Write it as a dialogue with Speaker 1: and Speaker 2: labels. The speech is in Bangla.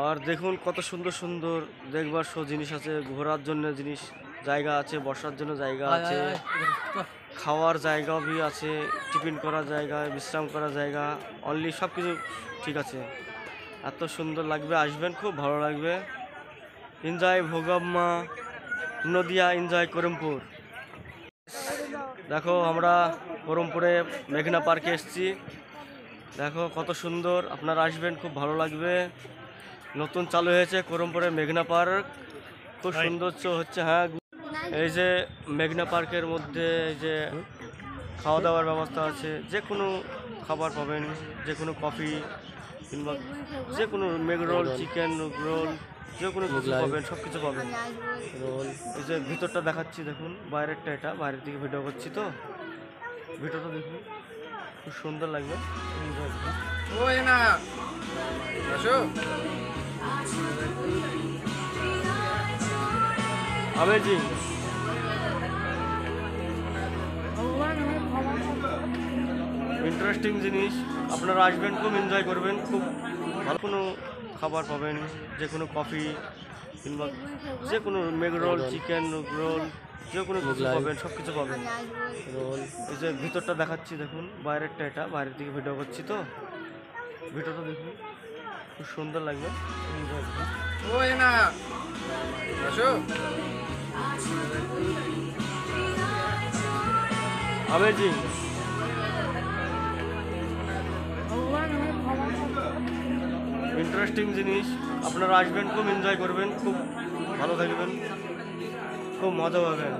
Speaker 1: আর দেখুন কত সুন্দর সুন্দর দেখবার সব জিনিস আছে, ঘোরার জন্য জিনিস জায়গা আছে, বসার জন্য জায়গা আছে, খাওয়ার জায়গাও ভি আছে, টিফিন করার জায়গা, বিশ্রাম করার জায়গা, অনলি সব কিছু ঠিক আছে। এত সুন্দর লাগবে, আসবেন, খুব ভালো লাগবে। এনজয় ভোগাম্মা, নদিয়া, এনজয় করমপুর। দেখো আমরা করমপুরে মেঘনা পার্কে এসেছি। দেখো কত সুন্দর, আপনারা আসবেন, খুব ভালো লাগবে। নতুন চালু হয়েছে করমপুরে মেঘনা পার্ক, খুব সৌন্দর্য হচ্ছে। হ্যাঁ, এই যে মেঘনা পার্কের মধ্যে এই যে খাওয়া দাওয়ার ব্যবস্থা আছে, যে কোনো খাবার পাবেন, যে কোনো কফি কিংবা যে কোনো মেঘ রোল, চিকেন রোল, যে কোনো কিছু পাবেন, সব কিছু পাবেন। রোল, এই যে ভিতরটা দেখাচ্ছি, দেখুন বাইরেরটা, এটা বাইরের দিকে ভিডিও করছি তো, ভিডিওটা দেখুন, খুব সুন্দর লাগবে। अमेजिंग, इंटरेस्टिंग जिनिस, আপনারা আসবেন, খুব এনজয় করবেন, খুব ভালো কোনো খাবার পাবেন, যে কোনো কফি কিংবা যে কোনো মেঘ রোল, চিকেন রোল, যে কোনো কিছু পাবেন, সব কিছু পাবেন। রোল, এই যে ভিতরটা দেখাচ্ছি, দেখুন বাইরেরটা, এটা বাইরের দিকে ভিডিও করছি তো, ভিডিওটা দেখুন, খুব সুন্দর লাগবে। এনজয় করুন। अमेजिंग, इंटरेस्टिंग जिनिस, আপনারা আসবেন, খুব এনজয় করবেন, খুব ভালো থাকবেন, খুব মজা পাবেন।